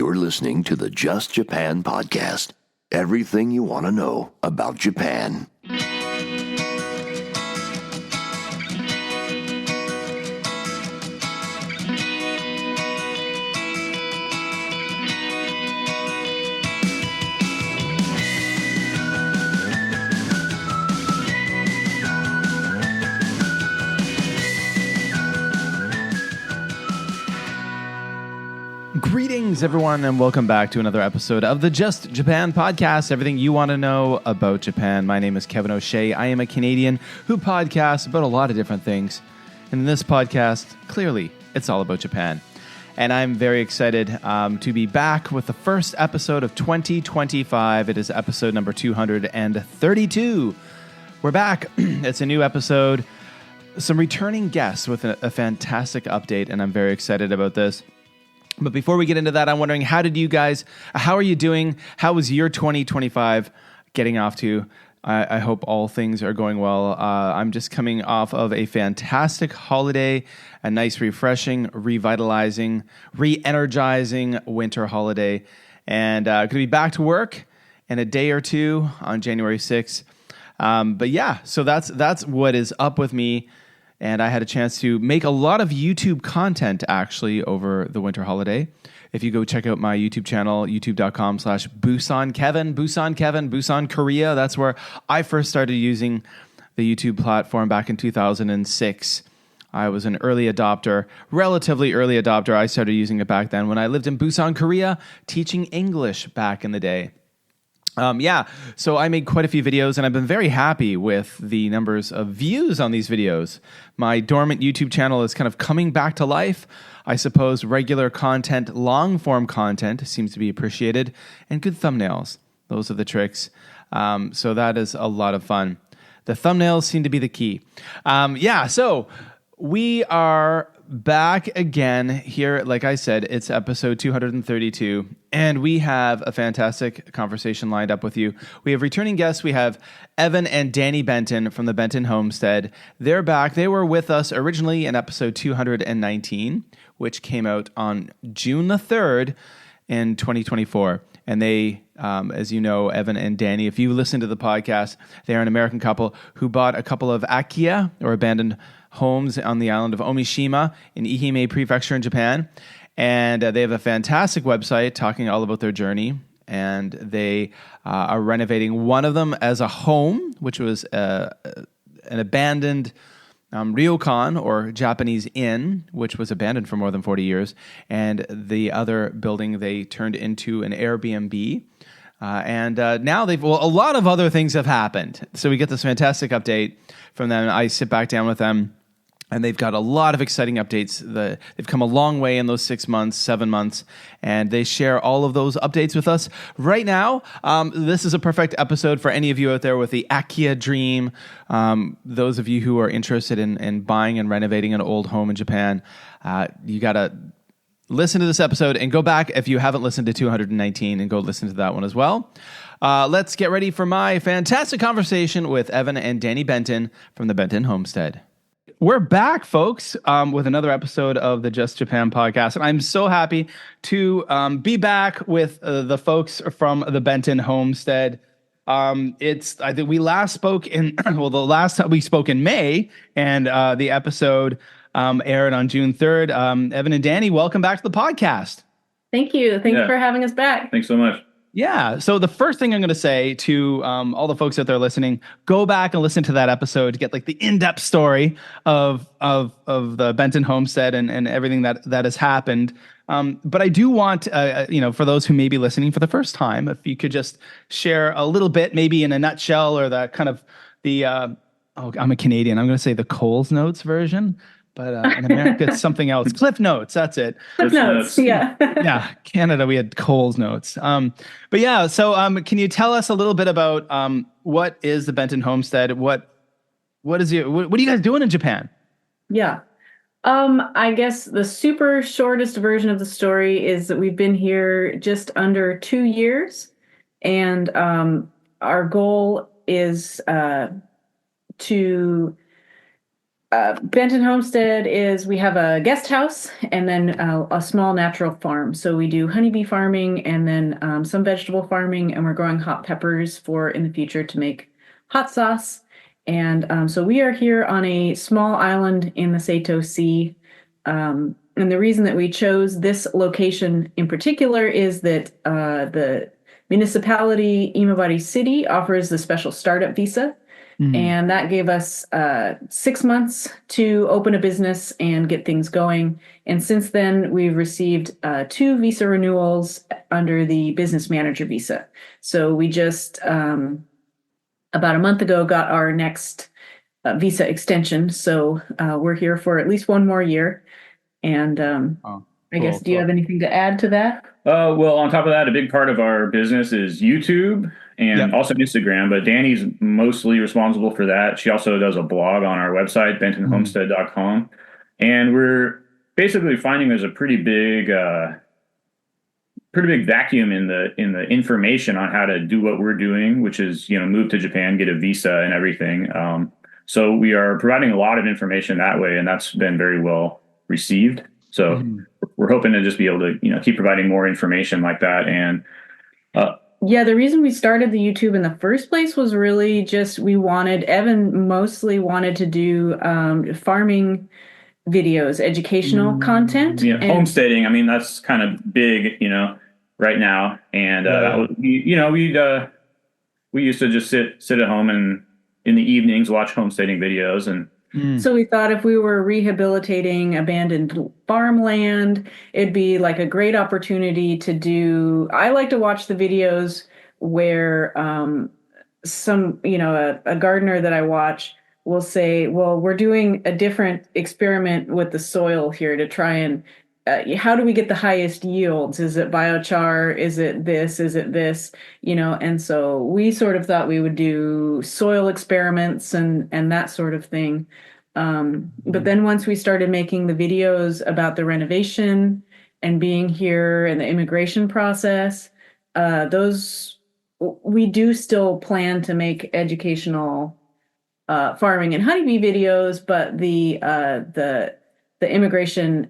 You're listening to the Just Japan podcast. Everything you want to know about Japan. Greetings, everyone, and welcome back to another episode of the Just Japan podcast, everything you want to know about Japan. My name is Kevin O'Shea. I am a Canadian who podcasts about a lot of different things. And in this podcast, clearly, it's all about Japan. And I'm very excited to be back with the first episode of 2025. It is episode number 232. We're back. It's a new episode. Some returning guests with a fantastic update, and I'm very excited about this. But before we get into that, I'm wondering, how are you doing? How was your 2025 getting off to? I hope all things are going well. I'm just coming off of a fantastic holiday, a nice, refreshing, revitalizing, re-energizing winter holiday. And going to be back to work in a day or two on January 6th. But yeah, so that's what is up with me. And I had a chance to make a lot of YouTube content, actually, over the winter holiday. If you go check out my YouTube channel, youtube.com/BusanKevin, Busan Korea, that's where I first started using the YouTube platform back in 2006. I was an early adopter, relatively early adopter. I started using it back then when I lived in Busan, Korea, teaching English back in the day. So I made quite a few videos, and I've been very happy with the numbers of views on these videos. My dormant YouTube channel is kind of coming back to life. I suppose regular content, long-form content seems to be appreciated, and good thumbnails. Those are the tricks. So that is a lot of fun. The thumbnails seem to be the key. So we are back again here. Like I said, it's episode 232, and we have a fantastic conversation lined up with you. We have returning guests. We have Evan and Dani Benton from the Benton Homestead. They're back. They were with us originally in episode 219, which came out on June the 3rd in 2024. And they, as you know, Evan and Dani, if you listen to the podcast, they are an American couple who bought a couple of akiya, or abandoned homes, on the island of Omishima in Ehime Prefecture in Japan. And they have a fantastic website talking all about their journey. And they are renovating one of them as a home, which was an abandoned ryokan, or Japanese inn, which was abandoned for more than 40 years. And the other building they turned into an Airbnb. Now a lot of other things have happened. So we get this fantastic update from them. I sit back down with them, and they've got a lot of exciting updates. They've come a long way in those 6 months, 7 months, and they share all of those updates with us right now. This is a perfect episode for any of you out there with the akiya dream. Those of you who are interested in buying and renovating an old home in Japan, you got to listen to this episode and go back if you haven't listened to 219 and go listen to that one as well. Let's get ready for my fantastic conversation with Evan and Dani Benton from the Benton Homestead. We're back, folks, with another episode of the Just Japan podcast. And I'm so happy to be back with the folks from the Benton Homestead. I think we last spoke the last time we spoke in May, and the episode aired on June 3rd. Evan and Dani, welcome back to the podcast. Thank you. Thanks for having us back. Thanks so much. Yeah. So the first thing I'm going to say to all the folks out there listening, go back and listen to that episode to get like the in-depth story of the Benton Homestead and everything that has happened. But I do want, for those who may be listening for the first time, if you could just share a little bit, maybe in a nutshell, or the kind of I'm a Canadian. I'm going to say the Coles Notes version. But in America, it's something else. Cliff Notes, that's it. Cliff Notes, yeah. Yeah, Canada, we had Coles Notes. But yeah, so can you tell us a little bit about what is the Benton Homestead? What are you guys doing in Japan? Yeah. I guess the super shortest version of the story is that we've been here just under 2 years. And our goal is to Benton Homestead we have a guest house and then a small natural farm. So we do honeybee farming and then some vegetable farming, and we're growing hot peppers for in the future to make hot sauce. And so we are here on a small island in the Sato Sea. And the reason that we chose this location in particular is that the municipality, Imabari City, offers the special startup visa. And that gave us 6 months to open a business and get things going. And since then, we've received 2 visa renewals under the business manager visa. So we just, about a month ago, got our next visa extension. So we're here for at least 1 more year. And I guess, do you have anything to add to that? Well, on top of that, a big part of our business is YouTube and also Instagram, but Dani's mostly responsible for that. She also does a blog on our website, bentonhomestead.com. And we're basically finding there's a pretty big vacuum in the information on how to do what we're doing, which is, move to Japan, get a visa and everything. So we are providing a lot of information that way, and that's been very well received. So we're hoping to just be able to, keep providing more information like that. And the reason we started the YouTube in the first place was really just Evan mostly wanted to do farming videos, educational content. Yeah, homesteading. I mean, that's kind of big, right now. And we used to just sit at home and in the evenings watch homesteading videos. And so we thought if we were rehabilitating abandoned farmland, it'd be like a great opportunity to do. I like to watch the videos where a gardener that I watch will say, well, we're doing a different experiment with the soil here to try and how do we get the highest yields? Is it biochar? Is it this? Is it this? And so we sort of thought we would do soil experiments and that sort of thing. But then once we started making the videos about the renovation and being here and the immigration process, we do still plan to make educational farming and honeybee videos, but the immigration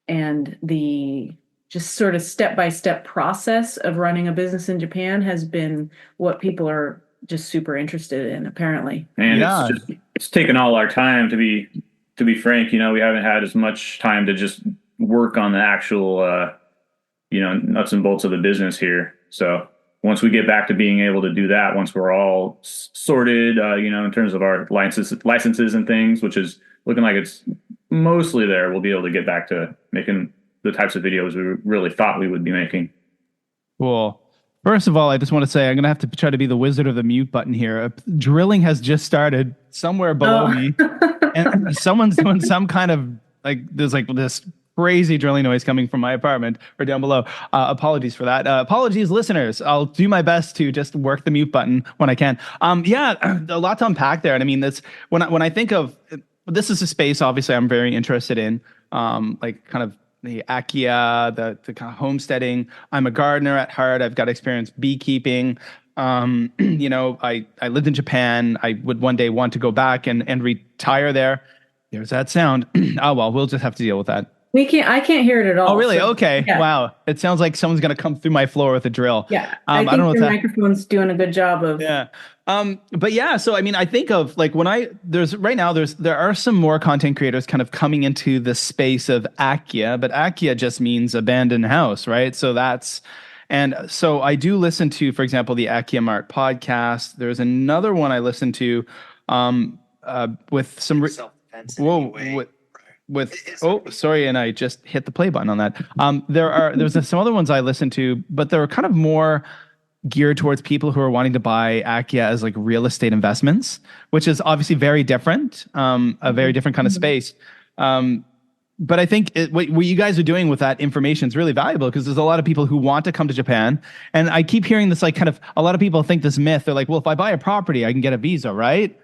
and the just sort of step-by-step process of running a business in Japan has been what people are just super interested in, apparently. And it's taken all our time, to be frank. We haven't had as much time to just work on the actual nuts and bolts of the business here. So once we get back to being able to do that, once we're all sorted, in terms of our licenses and things, which is looking like it's mostly there, we'll be able to get back to making the types of videos we really thought we would be making. Cool. First of all, I just want to say I'm going to have to try to be the wizard of the mute button here. Drilling has just started somewhere below me, and someone's doing some kind of there's this crazy drilling noise coming from my apartment or down below. Apologies for that. Apologies, listeners. I'll do my best to just work the mute button when I can. A lot to unpack there. And I mean, that's when I think of this is a space, obviously, I'm very interested in, kind of the akiya, the kind of homesteading. I'm a gardener at heart. I've got experience beekeeping. I lived in Japan. I would one day want to go back and retire there. There's that sound. Oh, well, we'll just have to deal with that. I can't hear it at all. Oh, really? So, okay. Yeah. Right. It sounds like someone's going to come through my floor with a drill. Yeah. I don't know your microphone's doing a good job of. Yeah. But yeah, so I mean, I think of there are some more content creators kind of coming into the space of akiya, but akiya just means abandoned house, right? So so I do listen to, for example, the Akiya Mart podcast. There's another one I listen to with some self-defense. Sorry, and I just hit the play button on that. There's some other ones I listen to, but they're kind of more geared towards people who are wanting to buy akiya as like real estate investments, which is obviously very different, a very different kind of space. But I think what you guys are doing with that information is really valuable because there's a lot of people who want to come to Japan. And I keep hearing this, like, kind of a lot of people think this myth. They're like, well, if I buy a property, I can get a visa, right?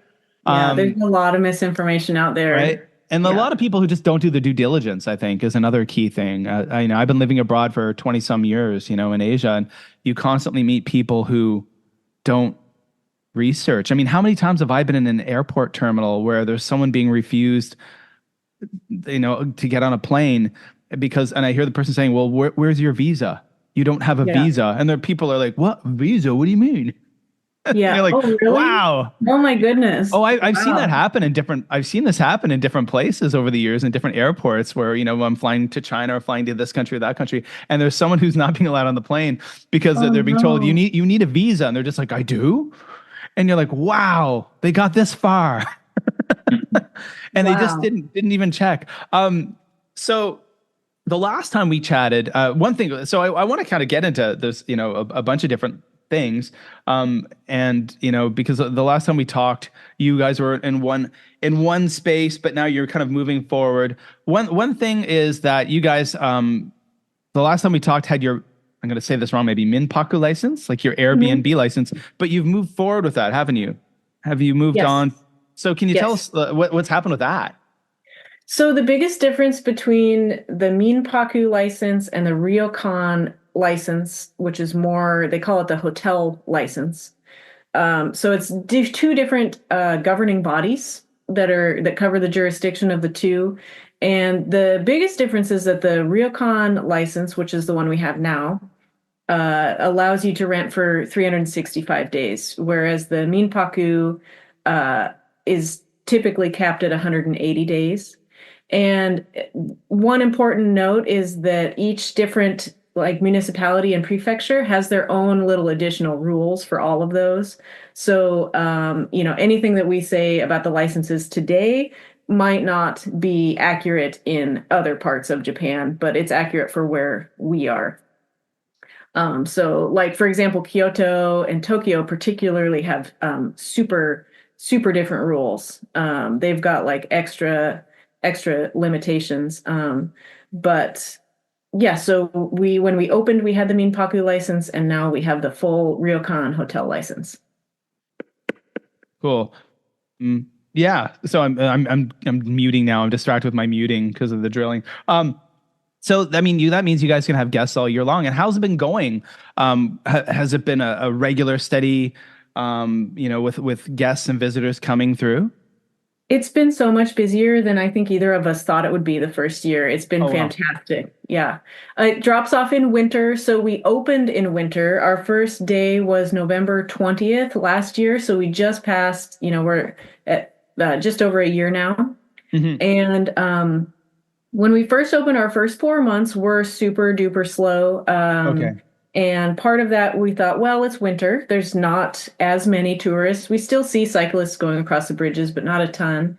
Yeah, there's a lot of misinformation out there. Right. And a lot of people who just don't do the due diligence, I think, is another key thing. I've been living abroad for 20 some years, in Asia, and you constantly meet people who don't research. I mean, how many times have I been in an airport terminal where there's someone being refused, to get on a plane and I hear the person saying, well, where's your visa? You don't have a Yeah. visa. And there people are like, what visa? What do you mean? And Yeah. you're like, Oh, really? wow. Oh my goodness. Oh, I've seen that Wow. happen I've seen this happen in different places over the years in different airports where, I'm flying to China or flying to this country or that country. And there's someone who's not being allowed on the plane because Oh they're being told no. you need a visa. And they're just like, I do. And you're like, wow, they got this far. And they just Wow. didn't even check. So the last time we chatted, one thing, so I want to kind of get into this, a bunch of different things. And, because the last time we talked, you guys were in one space, but now you're kind of moving forward. One thing is that you guys, the last time we talked had I'm going to say this wrong, maybe Minpaku license, like your Mhm. Airbnb license, but you've moved forward with that, haven't you? Have you moved Yes. on? So can you tell Yes. us what's happened with that? So the biggest difference between the Minpaku license and the Ryokan license, which is more, they call it the hotel license. So it's two different governing bodies that cover the jurisdiction of the two. And the biggest difference is that the Ryokan license, which is the one we have now, allows you to rent for 365 days, whereas the Minpaku is typically capped at 180 days. And one important note is that each different like municipality and prefecture has their own little additional rules for all of those. So, anything that we say about the licenses today might not be accurate in other parts of Japan, but it's accurate for where we are. So like, for example, Kyoto and Tokyo particularly have super, super different rules. They've got like extra limitations. But yeah, so when we opened, we had the Minpaku license, and now we have the full Ryokan hotel license. Cool. Yeah. So I'm muting now. I'm distracted with my muting because of the drilling. So that means you guys can have guests all year long. And how's it been going? Has it been a regular, steady, with guests and visitors coming through? It's been so much busier than I think either of us thought it would be the first year. It's been Oh, wow. fantastic. Yeah. It drops off in winter. So we opened in winter. Our first day was November 20th last year. So we just passed, we're at just over a year now. Mm-hmm. And when we first opened, our first 4 months were super duper slow. Okay. And part of that, we thought, well, it's winter. There's not as many tourists. We still see cyclists going across the bridges, but not a ton.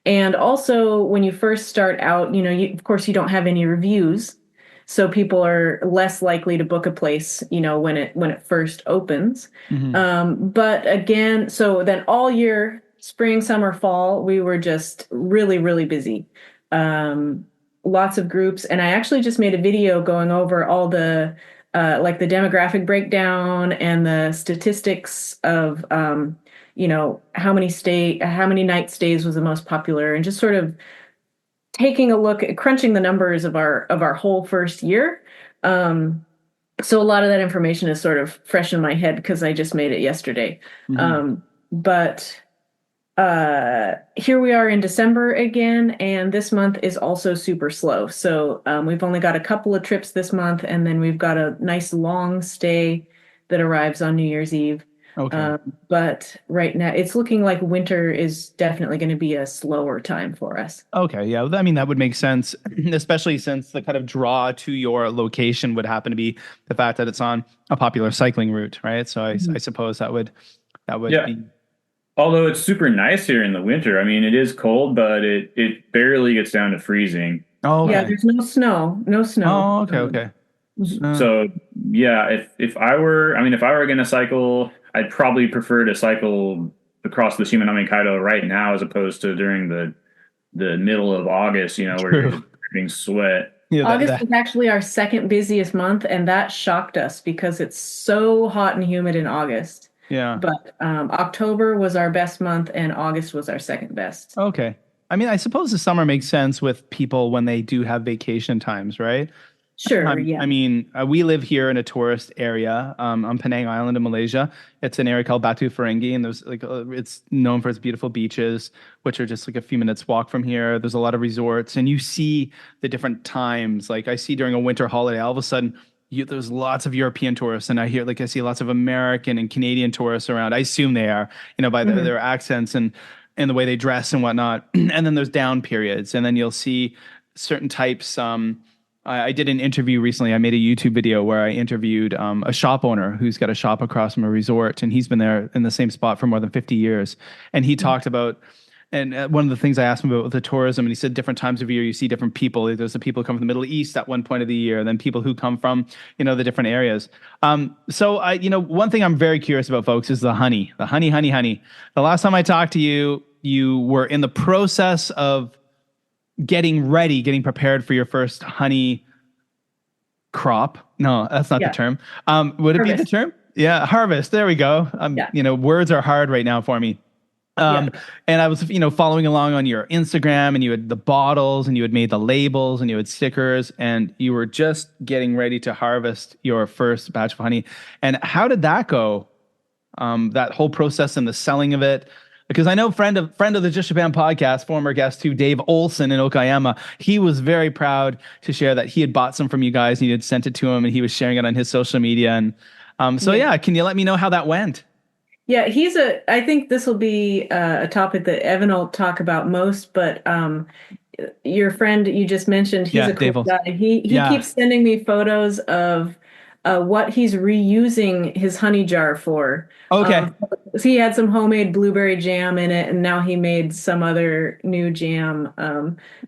And also, when you first start out, of course, you don't have any reviews. So people are less likely to book a place, when it first opens. Mm-hmm. But again, so then all year, spring, summer, fall, we were just really, really busy. Lots of groups. And I actually just made a video going over all the like the demographic breakdown and the statistics of how many night stays was the most popular, and just sort of taking a look at crunching the numbers of our whole first year. So a lot of that information is sort of fresh in my head because I just made it yesterday. Mm-hmm. But here we are in December again, and this month is also super slow. So we've only got a couple of trips this month, and then we've got a nice long stay that arrives on New Year's Eve. Okay. But right now, it's looking like winter is definitely going to be a slower time for us. Okay. Yeah. That would make sense, especially since the kind of draw to your location would happen to be the fact that it's on a popular cycling route, right? So I suppose that would Yeah. be. Although it's super nice here in the winter. I mean, it is cold, but it barely gets down to freezing. Oh, Yeah, okay. there's no snow, no snow. Oh, okay. Okay. So yeah, if I were going to cycle, I'd probably prefer to cycle across the Shimanami Kaido right now as opposed to during the middle of August, where you're just dripping sweat. Yeah. August is actually our second busiest month, and that shocked us because it's so hot and humid in August. Yeah. But October was our best month, and August was our second best. Okay. I mean, I suppose the summer makes sense with people when they do have vacation times, right? Sure, yeah. I mean, we live here in a tourist area on Penang Island in Malaysia. It's an area called Batu Ferringhi, and there's like it's known for its beautiful beaches, which are just like a few minutes walk from here. There's a lot of resorts, and you see the different times. Like I see during a winter holiday, all of a sudden there's lots of European tourists, and I see lots of American and Canadian tourists around. I assume they are, by their accents and the way they dress and whatnot. And then there's down periods, and then you'll see certain types. I did an interview recently. I made a YouTube video where I interviewed a shop owner who's got a shop across from a resort, and he's been there in the same spot for more than 50 years. And he talked about, and one of the things I asked him about with the tourism, and he said different times of year you see different people. There's the people who come from the Middle East at one point of the year, and then people who come from, the different areas. So one thing I'm very curious about, folks, is the honey. The honey. The last time I talked to you, you were in the process of getting prepared for your first honey crop. No, that's not the term. Would it be the term? Yeah, harvest. There we go. Words are hard right now for me. And I was, following along on your Instagram, and you had the bottles, and you had made the labels, and you had stickers, and you were just getting ready to harvest your first batch of honey. And how did that go? That whole process and the selling of it. Because I know friend of the Just Japan podcast, former guest too, Dave Olson in Okayama, he was very proud to share that he had bought some from you guys, and you had sent it to him, and he was sharing it on his social media. And can you let me know how that went? Yeah, I think this will be a topic that Evan will talk about most, but your friend you just mentioned, he's a cool guy. He keeps sending me photos of what he's reusing his honey jar for. Okay. So he had some homemade blueberry jam in it, and now he made some other new jam.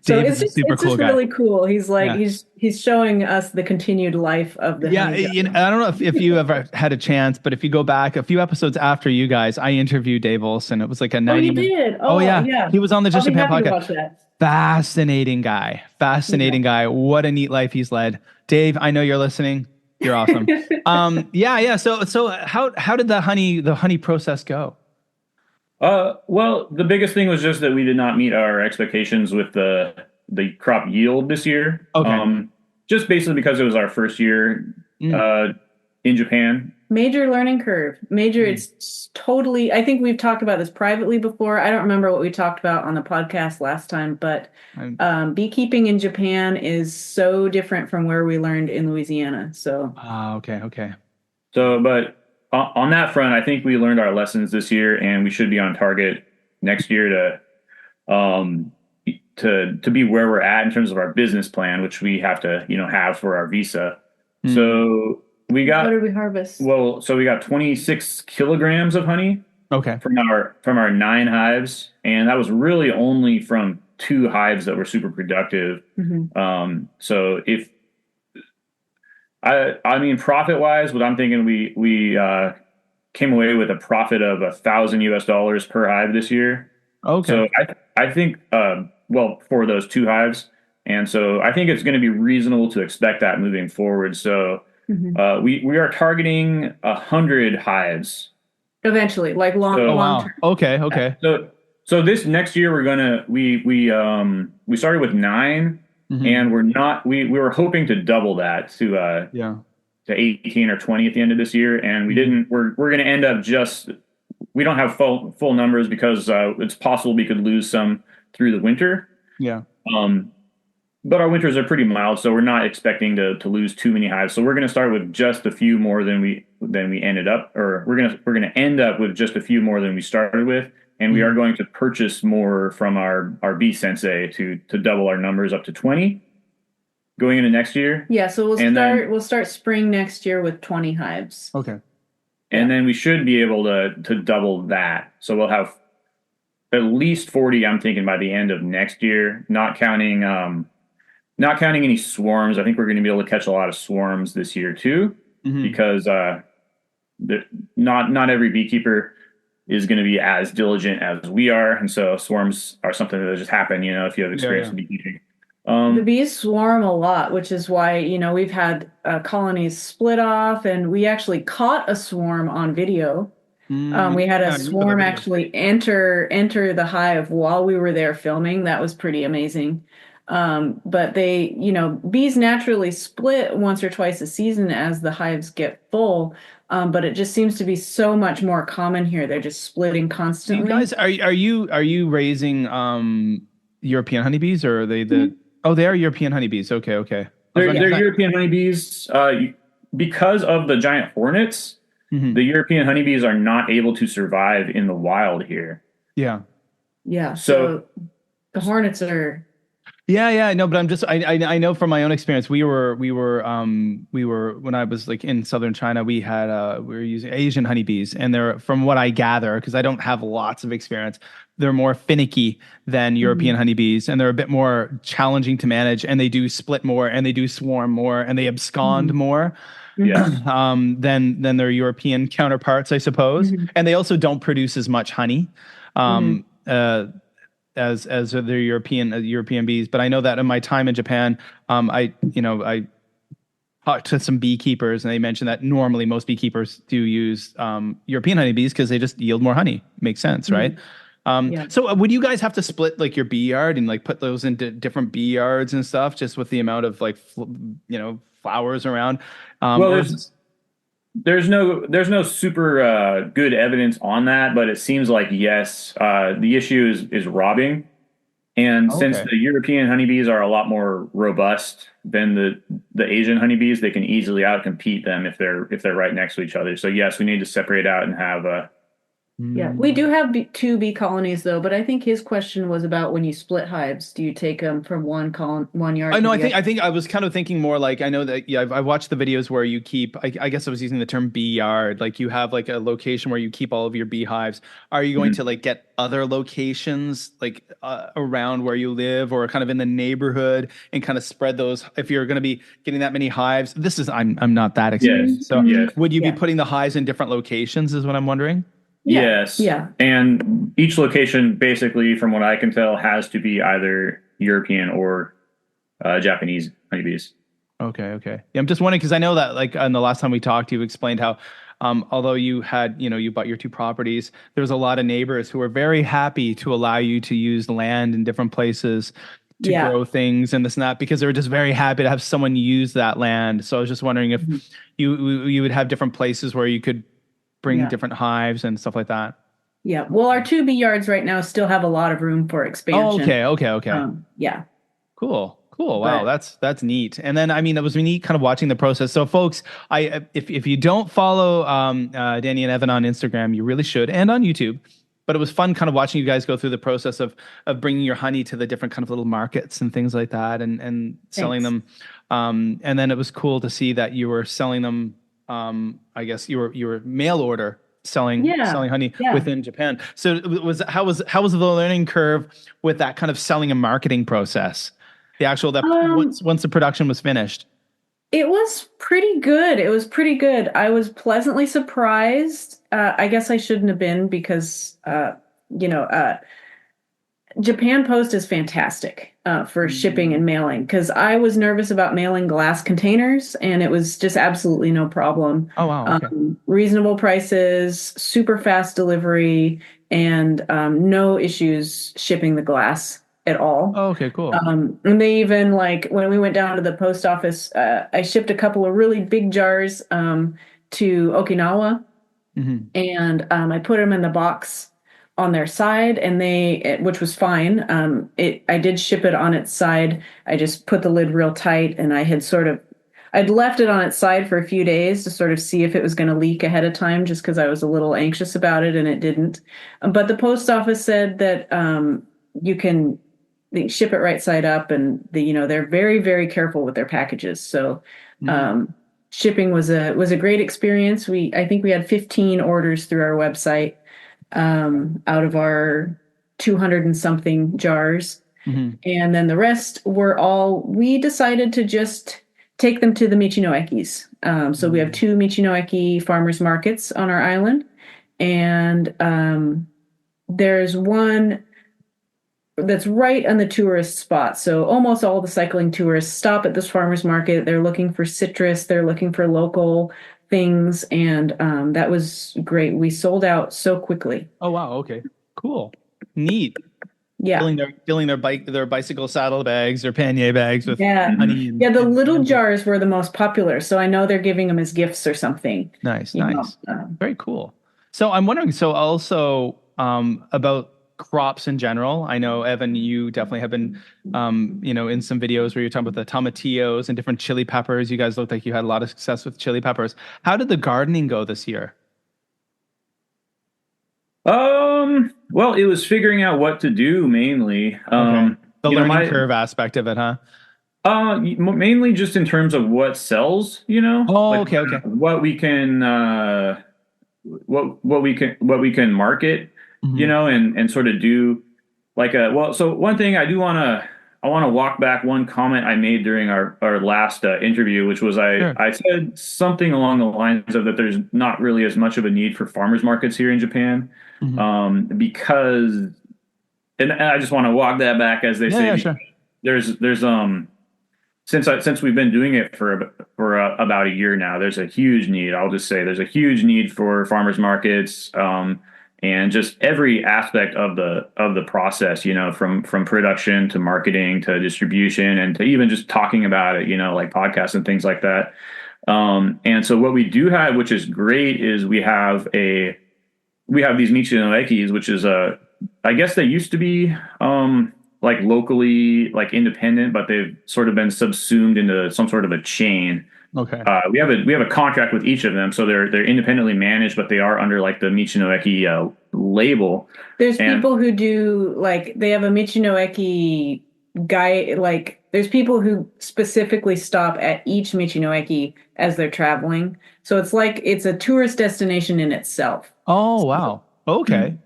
So it's just really cool. He's like he's showing us the continued life of the honey jar. I don't know if you ever had a chance, but if you go back a few episodes after you guys, I interviewed Dave Olson. It was like a 90 minute. You did? Yeah. He was on the Just Japan podcast. Fascinating guy. What a neat life he's led. Dave, I know you're listening. You're awesome. So how did the honey process go? Well, the biggest thing was just that we did not meet our expectations with the crop yield this year. Okay. Just basically because it was our first year in Japan. Major learning curve. It's totally, I think we've talked about this privately before. I don't remember what we talked about on the podcast last time, but beekeeping in Japan is so different from where we learned in Louisiana. So. Okay. So, but on that front, I think we learned our lessons this year, and we should be on target next year to be where we're at in terms of our business plan, which we have to, have for our visa. So what did we harvest? Well, so we got 26 kilograms of honey. Okay. From our 9 hives, and that was really only from 2 hives that were super productive. So if I mean profit wise, what I'm thinking, we came away with a profit of $1,000 per hive this year. Okay. So I think for those 2 hives, and so I think it's going to be reasonable to expect that moving forward. So. We are targeting 100 hives eventually, like long term. Okay. So this next year we started with 9, and we were hoping to double that to 18 or 20 at the end of this year, and we didn't. We're going to end up we don't have full numbers because it's possible we could lose some through the winter. Yeah. But our winters are pretty mild, so we're not expecting to lose too many hives. So we're going to start with just a few more than we ended up, or we're going to end up with just a few more than we started with, and we are going to purchase more from our bee sensei to double our numbers up to 20 going into next year. Yeah, so we'll start spring next year with 20 hives. Okay, and then we should be able to double that. So we'll have at least 40. I'm thinking by the end of next year, not counting any swarms. I think we're going to be able to catch a lot of swarms this year too, because not every beekeeper is going to be as diligent as we are, and so swarms are something that just happen. If you have experience with beekeeping. The bees swarm a lot, which is why we've had colonies split off, and we actually caught a swarm on video. We had a swarm actually enter the hive while we were there filming. That was pretty amazing. But bees naturally split once or twice a season as the hives get full. But it just seems to be so much more common here. They're just splitting You constantly. guys, are you raising European honeybees, or are they the? Mhm. Oh, they are European honeybees. Okay, okay. I was They're wondering- European honeybees. Because of the giant hornets, Mhm. the European honeybees are not able to survive in the wild here. Yeah. Yeah, So so the hornets are. Yeah, no, but I know from my own experience. We were when I was like in southern China, we were using Asian honeybees, and they're, from what I gather, because I don't have lots of experience, they're more finicky than European honeybees, and they're a bit more challenging to manage, and they do split more, and they do swarm more, and they abscond more yeah, than their European counterparts, I suppose. Mhm. And they also don't produce as much honey. Um, as the European bees. But I know that in my time in Japan, I talked to some beekeepers, and they mentioned that normally most beekeepers do use European honeybees because they just yield more honey. Makes sense, right? Yeah. So would you guys have to split like your bee yard and like put those into different bee yards and stuff, just with the amount of like flowers around? well, Or there's no super good evidence on that, but it seems like yes. The issue is robbing, and since Okay. the European honeybees are a lot more robust than the Asian honeybees, they can easily outcompete them if they're right next to each other. So yes, we need to separate out and have a Yeah, we do have two bee colonies though, but I think his question was about when you split hives, do you take them from one yard I to know. the I think I was kind of thinking more like, I know that, yeah, I watched the videos where you keep. I guess I was using the term bee yard. Like you have like a location where you keep all of your beehives. Are you going to like get other locations like around where you live, or kind of in the neighborhood, and kind of spread those? If you're going to be getting that many hives, I'm not that experienced. yes, So yes. would you be Yeah. putting the hives in different locations? Is what I'm wondering. Yeah, Yes. yeah. And each location, basically, from what I can tell, has to be either European or Japanese honeybees. Okay. Yeah, I'm just wondering because I know that like on the last time we talked, you explained how although you had, you bought your two properties, there was a lot of neighbors who were very happy to allow you to use land in different places to Yeah. grow things and this and that, because they were just very happy to have someone use that land. So I was just wondering if you would have different places where you could bring Yeah. different hives and stuff like that. Yeah. Well, our two bee yards right now still have a lot of room for expansion. Oh, okay. Yeah. Cool. Wow, But- that's neat. And then I mean, it was neat kind of watching the process. So, folks, if you don't follow Dani and Evan on Instagram, you really should, and on YouTube. But it was fun kind of watching you guys go through the process of bringing your honey to the different kind of little markets and things like that, and selling them. And then it was cool to see that you were selling them. I guess you were mail order selling honey Yeah. within Japan. So how was the learning curve with that kind of selling and marketing process? The actual once the production was finished. It was pretty good. I was pleasantly surprised. I guess I shouldn't have been because, Japan Post is fantastic for shipping and mailing, because I was nervous about mailing glass containers, and it was just absolutely no problem. Oh, wow. Okay. Reasonable prices, super fast delivery, and no issues shipping the glass at all. Oh, okay, cool. And they even, like, when we went down to the post office, I shipped a couple of really big jars to Okinawa, and I put them in the box on their side, and which was fine. I did ship it on its side. I just put the lid real tight, and I'd left it on its side for a few days to sort of see if it was going to leak ahead of time, just because I was a little anxious about it, and it didn't. But the post office said that they ship it right side up, and they're very, very careful with their packages. So shipping was a great experience. I think we had 15 orders through our website out of our 200 and something jars. And then the rest we decided to just take them to the Michinoekis. So we have two Michinoeki farmers markets on our island. And there's one that's right on the tourist spot. So almost all the cycling tourists stop at this farmer's market. They're looking for citrus. They're looking for local things. And that was great. We sold out so quickly. Oh, wow. Okay, cool. Neat. Yeah. Filling their bicycle saddlebags, their pannier bags with Yeah. honey Yeah, the and little candy. jars were the most popular, so I know they're giving them as gifts or something. Nice, You know. nice. Very cool. So I'm wondering, so also about crops in general. I know, Evan, you definitely have been, in some videos where you're talking about the tomatillos and different chili peppers. You guys looked like you had a lot of success with chili peppers. How did the gardening go this year? Well, it was figuring out what to do mainly. Okay. The You know, learning my curve aspect of it, huh? mainly just in terms of what sells, Oh, like okay, okay. what we can what we can market, Hmm. and sort of do like so one thing I want to walk back one comment I made during our last interview, which was Sure. I said something along the lines of that there's not really as much of a need for farmers markets here in Japan, Hmm. because and I just want to walk that back, as they Yeah, say, yeah, because sure. there's since we've been doing it for about a year now, there's a huge need. I'll just say there's a huge need for farmers markets, and just every aspect of the process. From production to marketing to distribution and to even just talking about it. Like podcasts and things like that. And so what we do have, which is great, is we have these Michi no Ekis, which is I guess they used to be like locally like independent, but they've sort of been subsumed into some sort of a chain. Okay. We have a contract with each of them, so they're independently managed, but they are under like the Michi no Eki label. There's And people who do like they have a Michinoeki guy like there's people who specifically stop at each Michinoeki as they're traveling. So it's like it's a tourist destination in itself. Oh, wow. Okay.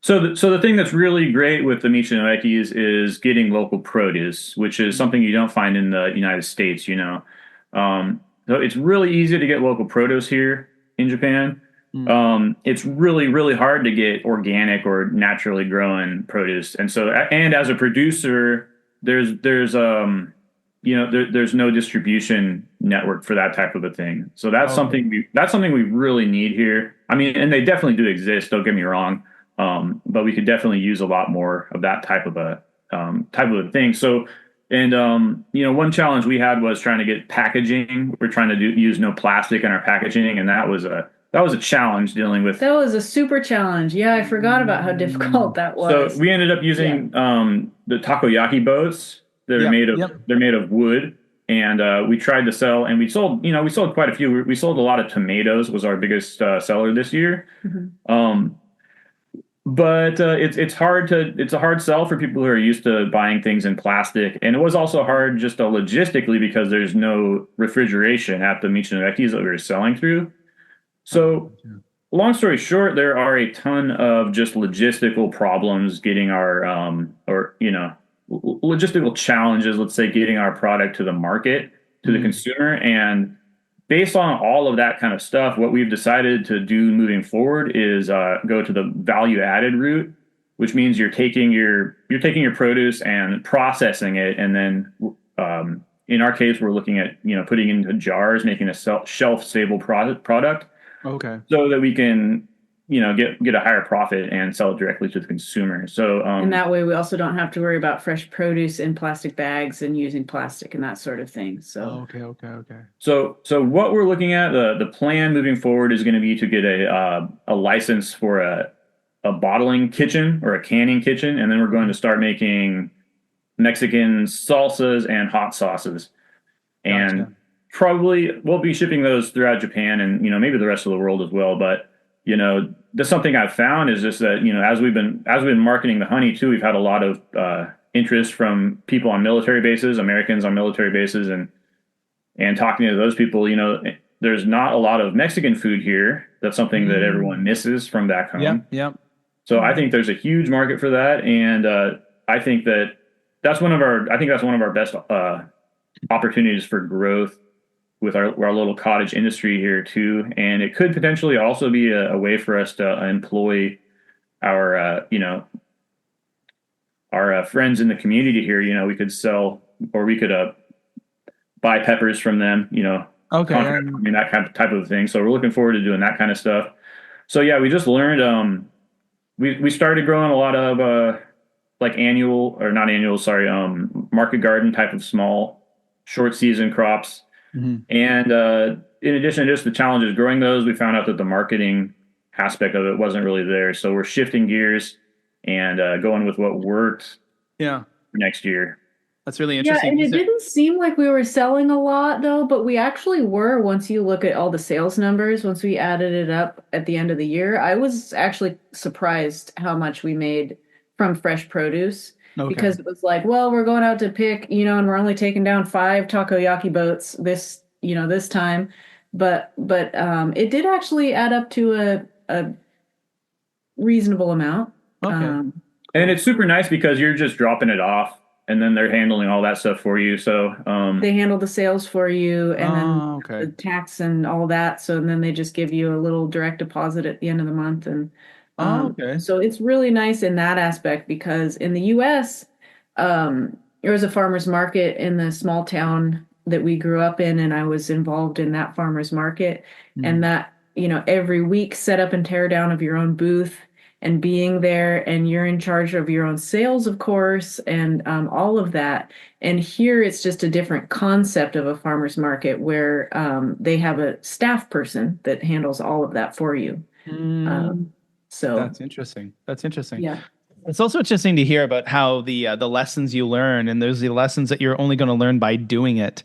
so the thing that's really great with the Michi no Ekis is getting local produce, which is something you don't find in the United States. So it's really easy to get local produce here in Japan. Mm. It's really, really hard to get organic or naturally grown produce. And as a producer, there's no distribution network for that type of a thing. So Okay. that's something we really need here. I mean, and they definitely do exist. Don't get me wrong. But we could definitely use a lot more of that type of a thing. So, and one challenge we had was trying to get packaging. We're trying to use no plastic in our packaging, and that was a challenge dealing with. That was a super challenge. Yeah, I forgot about how difficult that So was. we ended up Yeah. using the takoyaki boats. Yep. Yep. They're made of wood, and we tried to sell, and we sold quite a few. We sold a lot of tomatoes. Was our biggest seller this year. Mhm. But it's a hard sell for people who are used to buying things in plastic, and it was also hard just logistically because there's no refrigeration at the Michinoekis that we were selling through. So long story short, there are a ton of just logistical problems getting our logistical challenges, let's say, getting our product to the market, to the Mm. consumer. And based on all of that kind of stuff, what we've decided to do moving forward is go to the value added route, which means you're taking your produce and processing it, and then in our case, we're looking at putting into jars, making a shelf stable product, Okay. so that we can get a higher profit and sell it directly to the consumer. So And that way we also don't have to worry about fresh produce in plastic bags and using plastic and that sort of thing. So Okay. Okay. Okay. So what we're looking at, the plan moving forward is going to be to get a license for a bottling kitchen or a canning kitchen, and then we're going to start making Mexican salsas and hot sauces, and Gotcha. probably we'll be shipping those throughout Japan and maybe the rest of the world as well. But that's something I've found is just that as we've been marketing the honey too, we've had a lot of interest from people on military bases, Americans on military bases, and talking to those people, there's not a lot of Mexican food here. That's something that everyone Mm. misses from back home. Yep. Yep. So I think there's a huge market for that, and I think that's one of our best opportunities for growth with our little cottage industry here too. And it could potentially also be a way for us to employ our our friends in the community here. We could sell, or we could buy peppers from them, Okay. contract, I mean, that kind of type of thing. So we're looking forward to doing that kind of stuff. So yeah, we just learned, we started growing a lot of like annual or not annual, sorry, market garden type of small short season crops. Hmm. And in addition to just the challenges growing those, we found out that the marketing aspect of it wasn't really there. So we're shifting gears and going with what worked Yeah, for next year. that's really Yeah, interesting. and it didn't seem like we were selling a lot though, but we actually were once you look at all the sales numbers, once we added it up at the end of the year. I was actually surprised how much we made from fresh produce Okay. because it was like, well, we're going out to pick, and we're only taking down 5 takoyaki boats this time. But it did actually add up to a reasonable amount. Okay. And it's super nice because you're just dropping it off and then they're handling all that stuff for you. So, They handle the sales for you and then Okay. the tax and all that. So then they just give you a little direct deposit at the end of the month. And Okay. so it's really nice in that aspect because in the US, there was a farmer's market in the small town that we grew up in, and I was involved in that farmer's market. And that, every week set up and tear down of your own booth and being there, and you're in charge of your own sales, of course, and all of that. And here it's just a different concept of a farmer's market where they have a staff person that handles all of that for you. So That's interesting. That's interesting. yeah. It's also interesting to hear about how the lessons you learn, and there's the lessons that you're only going to learn by doing it.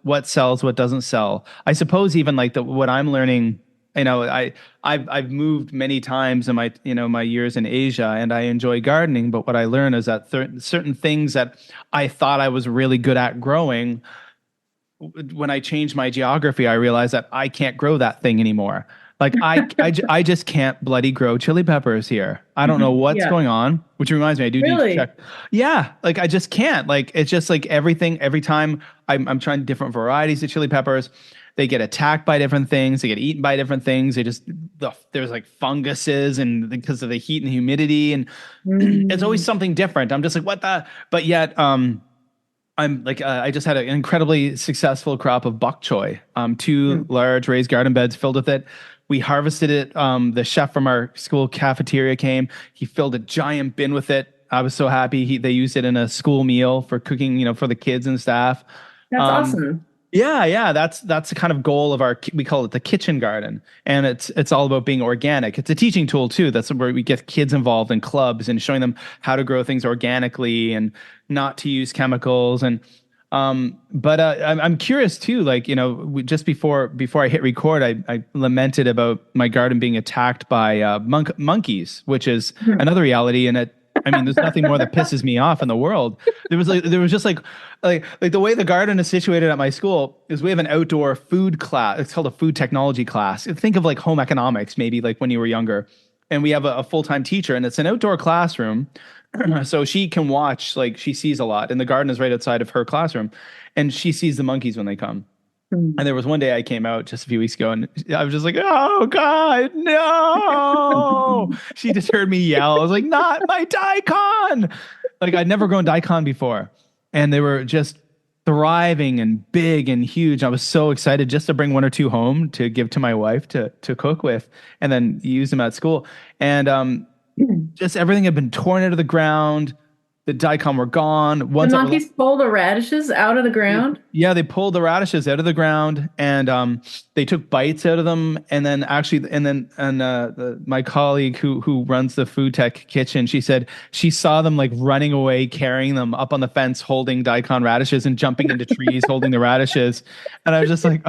What sells, what doesn't sell. I suppose even like what I'm learning. I've moved many times in my years in Asia, and I enjoy gardening. But what I learn is that certain things that I thought I was really good at growing, when I changed my geography, I realized that I can't grow that thing anymore. Like I just can't bloody grow chili peppers here. I don't know what's Yeah. going on, which reminds me, I do need to Really? check. Yeah, like I just can't. Like it's just like everything. Every time I'm trying different varieties of chili peppers, they get attacked by different things. They get eaten by different things. There's like funguses and because of the heat and humidity, and it's always something different. I'm just like, what the? But yet, I'm like, I just had an incredibly successful crop of bok choy. Two large raised garden beds filled with it. We harvested it. The chef from our school cafeteria came. He filled a giant bin with it. I was so happy. They used it in a school meal for cooking, for the kids and staff. That's awesome. Yeah. That's the kind of goal of we call it the kitchen garden. And it's all about being organic. It's a teaching tool too. That's where we get kids involved in clubs and showing them how to grow things organically and not to use chemicals. And but I'm curious too, like, just before I hit record, I lamented about my garden being attacked by monkeys, which is another reality. And there's nothing more that pisses me off in the world. There was just like the way the garden is situated at my school is we have an outdoor food class. It's called a food technology class. Think of like home economics, maybe like when you were younger. And we have a full-time teacher, and it's an outdoor classroom. So she can watch, like she sees a lot, and the garden is right outside of her classroom, and she sees the monkeys when they come. And there was one day I came out just a few weeks ago, and I was just like, "Oh God, no!" She just heard me yell. I was like, "Not my daikon!" Like I'd never grown daikon before, and they were just thriving and big and huge. I was so excited just to bring one or two home to give to my wife to cook with, and then use them at school. And just everything had been torn out of the ground. The daikon were gone. The monkeys pull the radishes out of the ground? Yeah, they pulled the radishes out of the ground, and they took bites out of them. And then my colleague who runs the food tech kitchen, she said she saw them like running away, carrying them up on the fence, holding daikon radishes and jumping into trees, holding the radishes. And I was just like,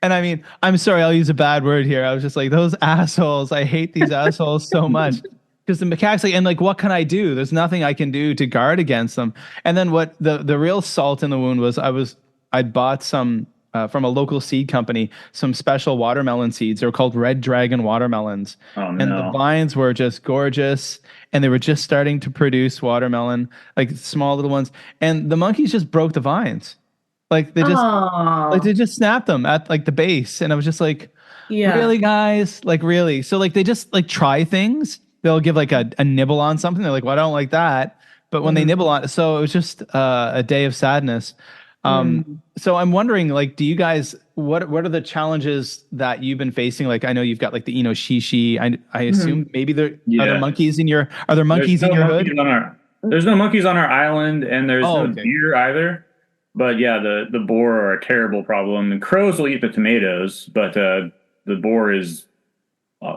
and I'm sorry, I'll use a bad word here. I was just like, those assholes. I hate these assholes so much. Because the macaques, what can I do? There's nothing I can do to guard against them. And then what the real salt in the wound was, I'd bought some from a local seed company, some special watermelon seeds. They were called Red Dragon watermelons. Oh, no. And the vines were just gorgeous, and they were just starting to produce watermelon, like small little ones. And the monkeys just broke the vines. Like they just snapped them at like the base. And I was just like, really, guys? Like really? So like they just like try things. They'll give like a nibble on something. They're like, well, I don't like that. But when they nibble on it, so it was just a day of sadness. So I'm wondering, like, do you guys, what are the challenges that you've been facing? Like, I know you've got like the Inoshishi. I assume maybe are there Yeah. monkeys in your, are there monkeys in your hood? There's no monkeys on our island, and there's Oh, no okay. deer either. But yeah, the boar are a terrible problem. And crows will eat the tomatoes, but the boar is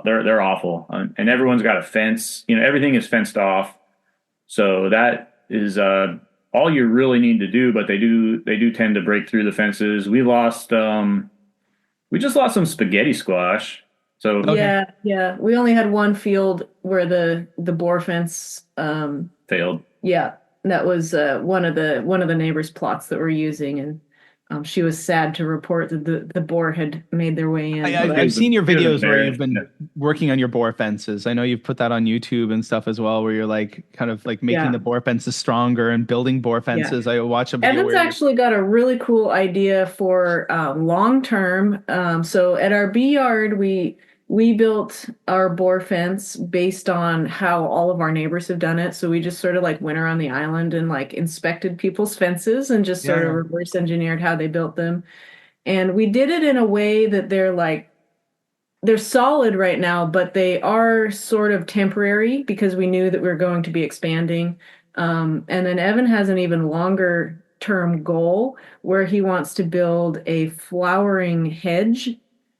they're awful. And everyone's got a fence. Everything is fenced off. So that is all you really need to do. But they do tend to break through the fences. We just lost some spaghetti squash. So Yeah. We only had one field where the boar fence failed. yeah, that was one of the neighbors' plots that we're using, and she was sad to report that the boar had made their way in. I've seen your videos where you've been working on your boar fences. I know you've put that on YouTube and stuff as well, where you're like kind of like making the boar fences stronger and building boar fences. I watch a video. Evan's actually got a really cool idea for long term. So at our bee yard, we built our boar fence based on how all of our neighbors have done it. So we just sort of like went around the island and like inspected people's fences and just sort of reverse engineered how they built them. And we did it in a way that they're solid right now, but they are sort of temporary because we knew that we were going to be expanding. And then Evan has an even longer term goal where he wants to build a flowering hedge,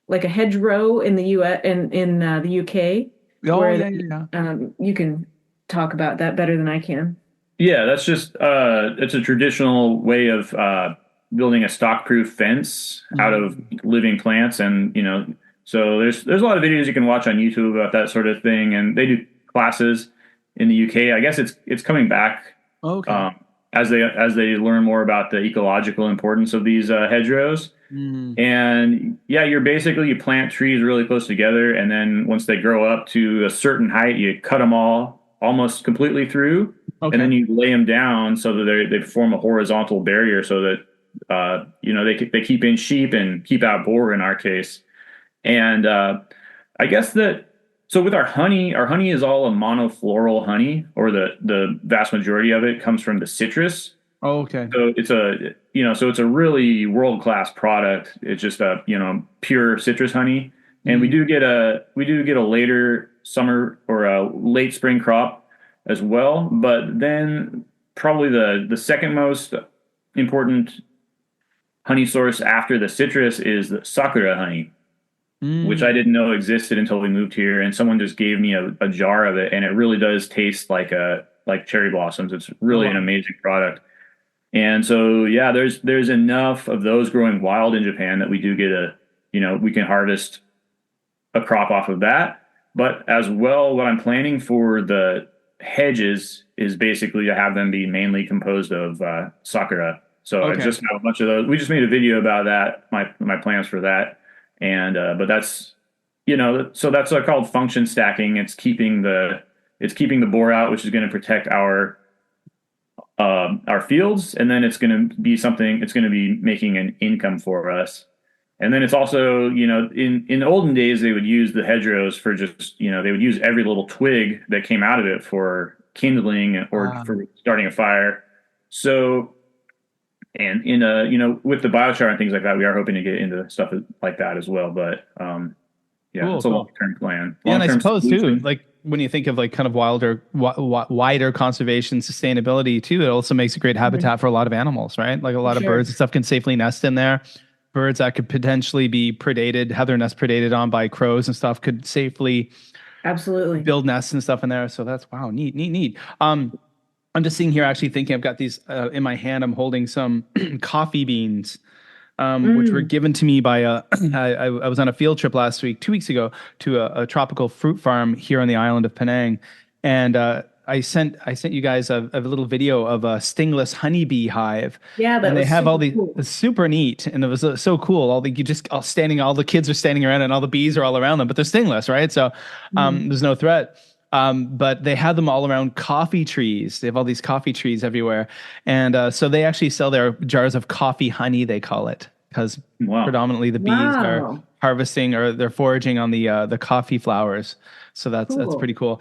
like a hedgerow in the US and in the UK. You can talk about that better than I can. Yeah, that's just it's a traditional way of building a stock-proof fence out of living plants, and so there's a lot of videos you can watch on YouTube about that sort of thing, and they do classes in the UK. I guess it's coming back. Okay. As they learn more about the ecological importance of these hedgerows. And yeah, you plant trees really close together, and then once they grow up to a certain height, you cut them all almost completely through, and then you lay them down so that they form a horizontal barrier, so that they keep in sheep and keep out boar in our case. And I guess so with our honey is all a monofloral honey, or the vast majority of it comes from the citrus. Oh, okay. So it's a really world-class product. It's just a, pure citrus honey. And we do get a later summer or a late spring crop as well. But then probably the second most important honey source after the citrus is the sakura honey, which I didn't know existed until we moved here. And someone just gave me a jar of it, and it really does taste like cherry blossoms. It's really an amazing product. And so, yeah, there's enough of those growing wild in Japan that we do get we can harvest a crop off of that. But as well, what I'm planning for the hedges is basically to have them be mainly composed of sakura. So I just have a bunch of those. We just made a video about that, my plans for that. And but that's so that's called function stacking. It's keeping the boar out, which is going to protect our fields, and then it's going to be making an income for us. And then it's also, in olden days, they would use the hedgerows for just, they would use every little twig that came out of it for kindling or for starting a fire. So, and with the biochar and things like that, we are hoping to get into stuff like that as well. But it's a long-term plan. And I suppose too, like when you think of like kind of wider conservation sustainability too, it also makes a great habitat for a lot of animals, right? Like a lot of birds and stuff can safely nest in there. Birds that could potentially be predated, have their nest predated on by crows and stuff, could safely build nests and stuff in there. So that's neat. I'm just sitting here actually thinking, I've got these in my hand. I'm holding some coffee beans, which were given to me by I was on a field trip 2 weeks ago to a tropical fruit farm here on the island of Penang, and I sent you guys a little video of a stingless honeybee hive. Yeah, and they have all these super neat, and it was so cool. All the kids are standing around, and all the bees are all around them, but they're stingless, right? So there's no threat. But they have them all around coffee trees. They have all these coffee trees everywhere, and so they actually sell their jars of coffee honey. They call it, because predominantly the bees are harvesting or they're foraging on the coffee flowers. So that's Cool. pretty cool.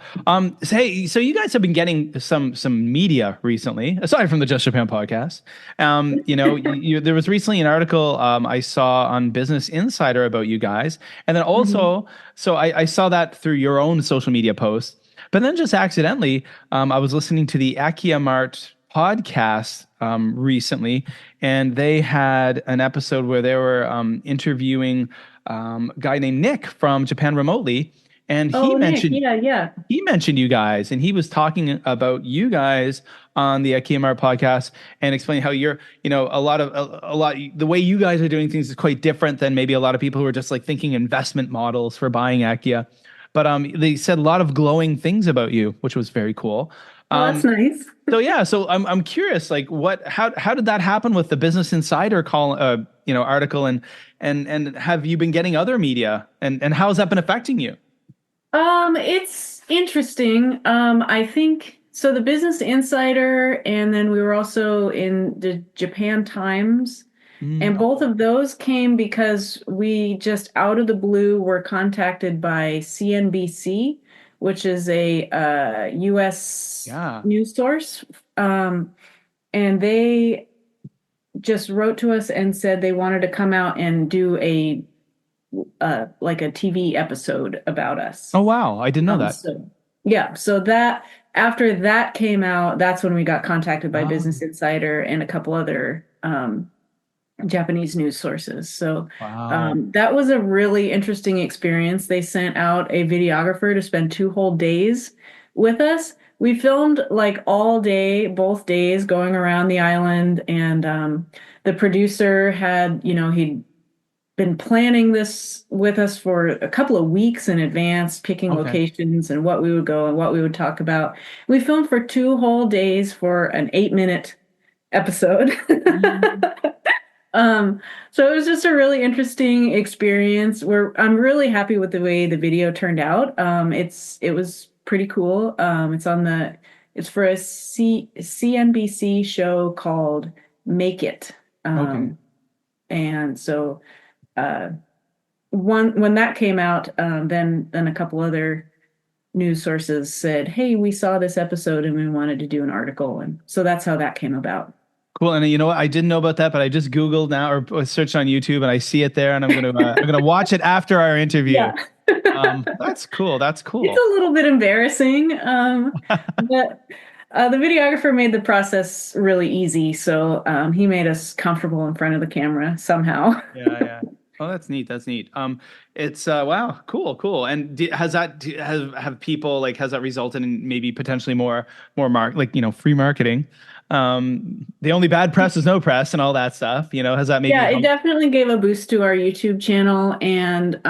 So you guys have been getting some media recently, aside from the Just Japan podcast. There was recently an article I saw on Business Insider about you guys, and then also, so I saw that through your own social media post, but then just accidentally, I was listening to the Akiya Mart podcast recently, and they had an episode where they were interviewing a guy named Nick from Japan Remotely. And Oh, Nick, yeah. he mentioned you guys, and he was talking about you guys on the Akimar podcast and explaining how you're, a lot the way you guys are doing things is quite different than maybe a lot of people who are just like thinking investment models for buying Akiya. But they said a lot of glowing things about you, which was very cool. Oh, that's nice. So I'm curious, like how did that happen with the Business Insider article, and have you been getting other media, and how has that been affecting you? It's interesting. I think so. The Business Insider, and then we were also in the Japan Times, and both of those came because we just out of the blue were contacted by CNBC, which is a U.S. news source, and they just wrote to us and said they wanted to come out and do like a TV episode about us. Oh, wow. I didn't know that. So that after that came out, that's when we got contacted by Business Insider and a couple other Japanese news sources. So that was a really interesting experience. They sent out a videographer to spend 2 whole days with us. We filmed like all day, both days, going around the island, and the producer had, he'd been planning this with us for a couple of weeks in advance, picking locations and what we would go and what we would talk about. We filmed for 2 whole days for an 8-minute episode. So it was just a really interesting experience. I'm really happy with the way the video turned out. It was pretty cool. It's for a CNBC show called Make It. And so when that came out, then a couple other news sources said, "Hey, we saw this episode and we wanted to do an article," and so that's how that came about. Cool. And you know what? I didn't know about that, but I just Googled now or searched on YouTube, and I see it there, and I'm gonna watch it after our interview. Yeah. That's cool. That's cool. It's a little bit embarrassing, but the videographer made the process really easy, so he made us comfortable in front of the camera somehow. Yeah. Oh, that's neat. It's wow, cool. And has that resulted in maybe potentially more free marketing? The only bad press is no press, and all that stuff. Has that maybe? Yeah, it definitely gave a boost to our YouTube channel, and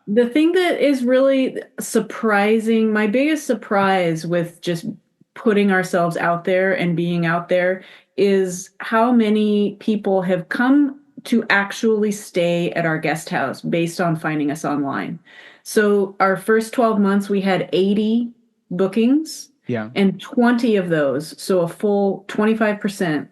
the thing that is really surprising, my biggest surprise with just putting ourselves out there and being out there, is how many people have come to actually stay at our guest house based on finding us online. So our first 12 months, we had 80 bookings. Yeah. And 20 of those, so a full 25%,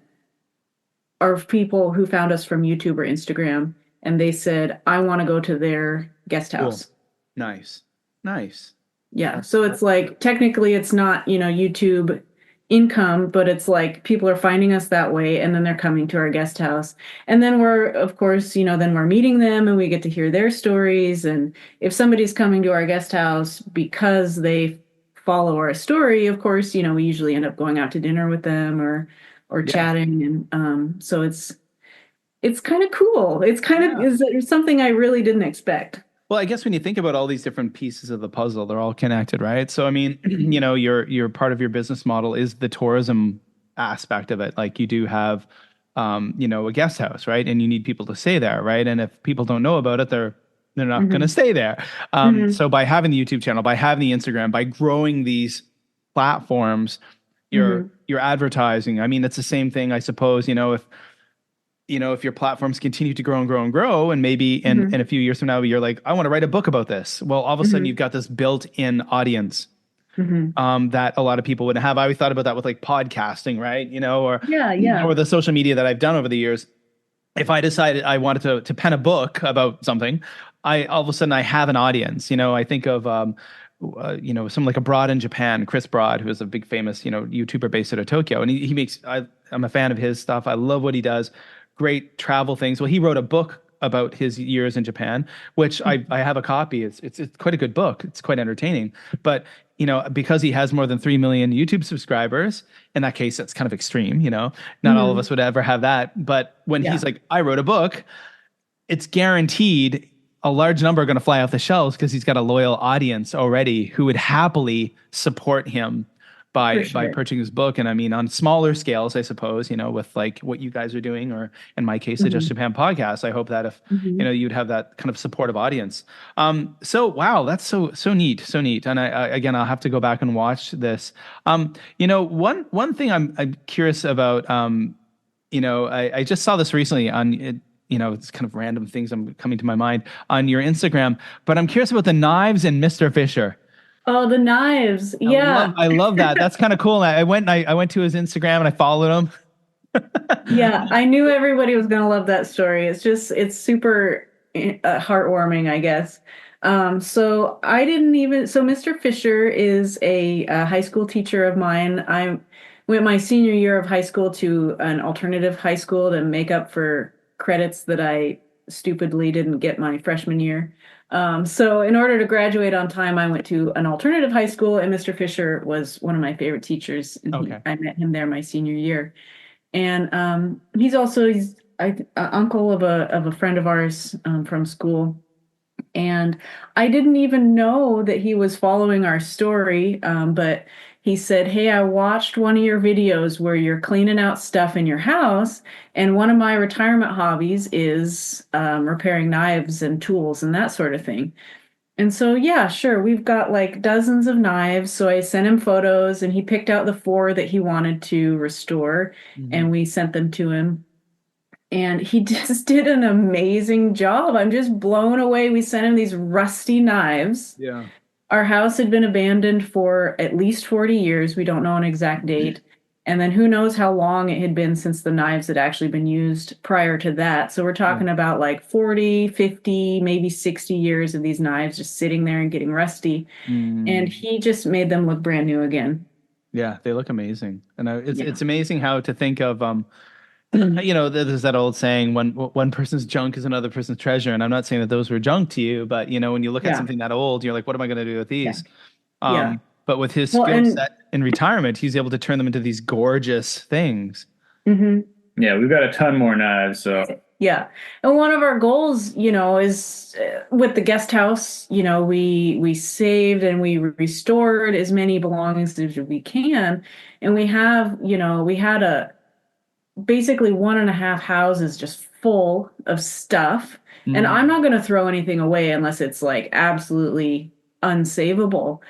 are people who found us from YouTube or Instagram, and they said, "I want to go to their guest house." Cool. Nice. Yeah. So it's like, technically it's not, YouTube income, but it's like people are finding us that way, and then they're coming to our guest house. And then we're, of course, then we're meeting them and we get to hear their stories. And if somebody's coming to our guest house because they follow our story, of course, we usually end up going out to dinner with them or chatting. And so it's kind of cool. It's kind of is something I really didn't expect. Well, I guess when you think about all these different pieces of the puzzle, they're all connected, right? So, I mean, your part of your business model is the tourism aspect of it. Like you do have, a guest house, right? And you need people to stay there, right? And if people don't know about it, they're not going to stay there. So by having the YouTube channel, by having the Instagram, by growing these platforms, you're advertising. I mean, it's the same thing, I suppose, if your platforms continue to grow and grow and grow, and maybe in a few years from now, you're like, I want to write a book about this. Well, all of a sudden you've got this built-in audience that a lot of people wouldn't have. I always thought about that with like podcasting, right? Or the social media that I've done over the years. if I decided I wanted to pen a book about something, I all of a sudden I have an audience. I think of someone like a Broad in Japan, Chris Broad, who is a big famous YouTuber based out of Tokyo, and he makes. I'm a fan of his stuff. I love what he does. Great travel things. Well, he wrote a book about his years in Japan, which I have a copy. It's quite a good book. It's quite entertaining. But because he has more than 3 million YouTube subscribers, in that case, that's kind of extreme. Not all of us would ever have that. But when he's like, I wrote a book, it's guaranteed a large number are going to fly off the shelves because he's got a loyal audience already who would happily support him by purchasing his book. And I mean, on smaller scales, I suppose, with like what you guys are doing, or in my case, the Just Japan podcast, I hope that if, you'd have that kind of supportive audience. So, wow, that's so neat. So neat. And again, I'll have to go back and watch this. One thing I'm curious about, I just saw this recently on, it's kind of random things coming to my mind on your Instagram, but I'm curious about the knives and Mr. Fisher. Oh, the knives. Yeah. I love that. That's kind of cool. I went to his Instagram and I followed him. Yeah, I knew everybody was going to love that story. It's super heartwarming, I guess. So Mr. Fisher is a high school teacher of mine. I went my senior year of high school to an alternative high school to make up for credits that I stupidly didn't get my freshman year. So in order to graduate on time, I went to an alternative high school, and Mr. Fisher was one of my favorite teachers. And I met him there my senior year. And he's an uncle of a friend of ours from school. And I didn't even know that he was following our story, but he said, "Hey, I watched one of your videos where you're cleaning out stuff in your house, and one of my retirement hobbies is repairing knives and tools and that sort of thing." And so, yeah, sure, we've got like dozens of knives. So I sent him photos, and he picked out the 4 that he wanted to restore, and we sent them to him. And he just did an amazing job. I'm just blown away. We sent him these rusty knives. Yeah. Our house had been abandoned for at least 40 years. We don't know an exact date. And then who knows how long it had been since the knives had actually been used prior to that. So we're talking about like 40, 50, maybe 60 years of these knives just sitting there and getting rusty. And he just made them look brand new again. Yeah, they look amazing. And it's amazing how to think of, there's that old saying, one person's junk is another person's treasure. And I'm not saying that those were junk to you, but when you look at something that old, you're like, what am I going to do with these? But with his skill set in retirement, he's able to turn them into these gorgeous things. Yeah, we've got a ton more knives. So yeah, and one of our goals, is with the guest house. We saved and we restored as many belongings as we can, and we had basically 1.5 houses just full of stuff. And I'm not going to throw anything away unless it's like absolutely unsavable,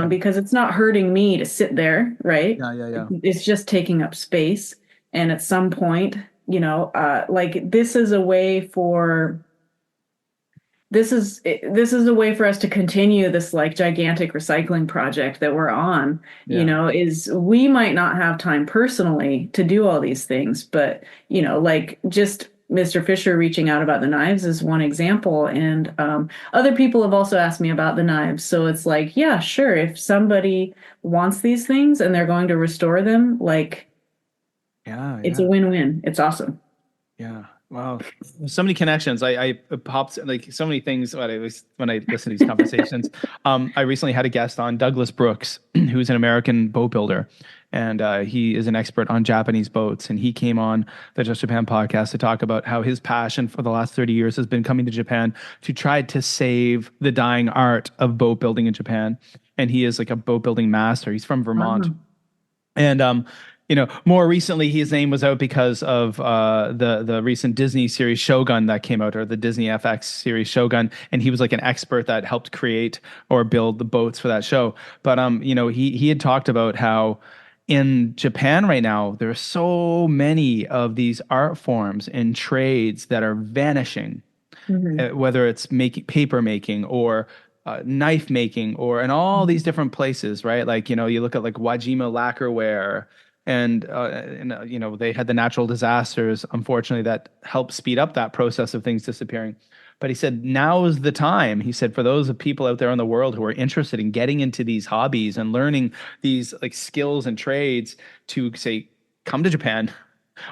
because it's not hurting me to sit there, right? Yeah. It's just taking up space. And at some point, this is a way for us to continue this like gigantic recycling project that we're on. Is we might not have time personally to do all these things, but just Mr. Fisher reaching out about the knives is one example, and other people have also asked me about the knives. So it's like, yeah, sure, if somebody wants these things and they're going to restore them, it's a win-win. It's awesome. Yeah. Wow. So many connections. I popped like so many things when I listen to these conversations. I recently had a guest on, Douglas Brooks, who's an American boat builder, and he is an expert on Japanese boats. And he came on the Just Japan podcast to talk about how his passion for the last 30 years has been coming to Japan to try to save the dying art of boat building in Japan. And he is like a boat building master. He's from Vermont. And more recently, his name was out because of the recent Disney series Shogun that came out, or the Disney FX series Shogun, and he was like an expert that helped create or build the boats for that show. But he had talked about how in Japan right now there are so many of these art forms and trades that are vanishing, whether it's paper making or knife making, or in all these different places, right? Like you look at like Wajima lacquerware. and they had the natural disasters, unfortunately, that helped speed up that process of things disappearing. But he said, now is the time. He said, for those of people out there in the world who are interested in getting into these hobbies and learning these like skills and trades, to say, come to Japan,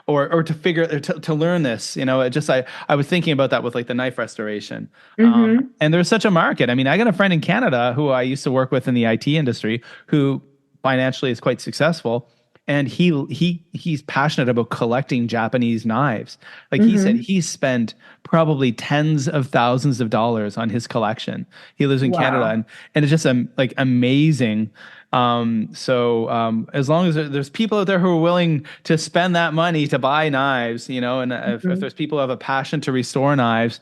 or to learn this. I was thinking about that with like the knife restoration. And there's such a market. I mean, I got a friend in Canada who I used to work with in the IT industry who financially is quite successful. And he's passionate about collecting Japanese knives. Like he said, he spent probably tens of thousands of dollars on his collection. He lives in Canada, and it's just like amazing. So as long as there's people out there who are willing to spend that money to buy knives, and if there's people who have a passion to restore knives,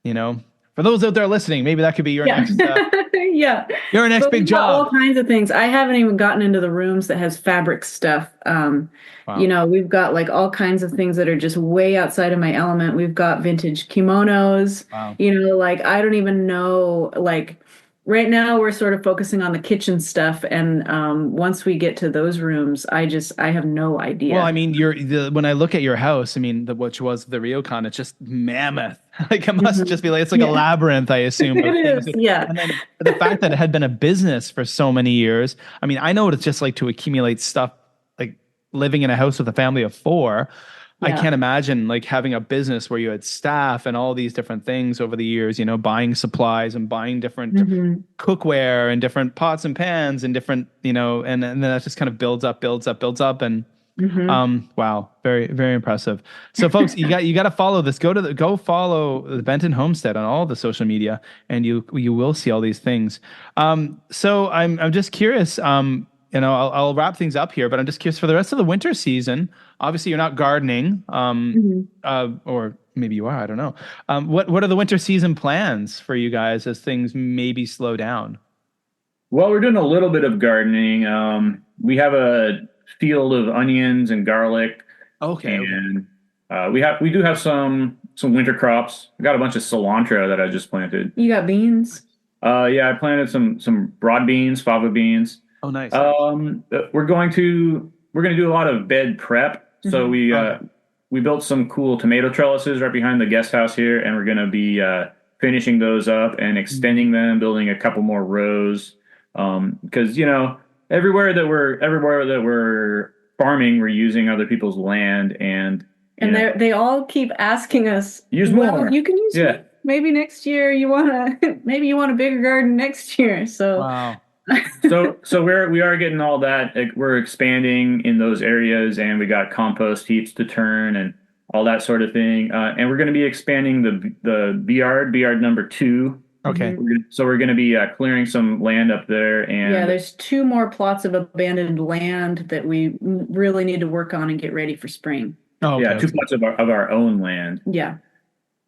for those out there listening, maybe that could be your next. Your next big job. All kinds of things. I haven't even gotten into the rooms that has fabric stuff. Wow. We've got like all kinds of things that are just way outside of my element. We've got vintage kimonos. Wow. Like I don't even know. Like right now, we're sort of focusing on the kitchen stuff, and once we get to those rooms, I have no idea. Well, I mean, when I look at your house, I mean, which was the Ryokan, it's just mammoth. Like it must just be like it's like a labyrinth, I assume. It is, yeah. And then the fact that it had been a business for so many years. I mean, I know what it's just like to accumulate stuff, like living in a house with a family of 4. I can't imagine like having a business where you had staff and all these different things over the years, buying supplies and buying different cookware and different pots and pans and different, and then that just kind of builds up. And wow, very, very impressive. So folks, you got to follow this. Go follow the Benton Homestead on all the social media, and you will see all these things. So I'm just curious, I'll wrap things up here, but I'm just curious for the rest of the winter season. Obviously, you're not gardening, or maybe you are. I don't know. What are the winter season plans for you guys as things maybe slow down? Well, we're doing a little bit of gardening. We have a field of onions and garlic. Okay. And we do have some winter crops. I got a bunch of cilantro that I just planted. You got beans? I planted some broad beans, fava beans. Oh, nice. We're going to do a lot of bed prep. So we built some cool tomato trellises right behind the guest house here, and we're going to be finishing those up and extending them, building a couple more rows. Because everywhere that we're farming, we're using other people's land, and they all keep asking us, use more. You can use maybe next year. You want a bigger garden next year. So wow. so we are getting all that. We're expanding in those areas, and we got compost heaps to turn and all that sort of thing. And we're going to be expanding the bee yard number 2. Okay. So we're going to be clearing some land up there, and there's 2 more plots of abandoned land that we really need to work on and get ready for spring. Oh, okay. 2 plots of our own land. Yeah.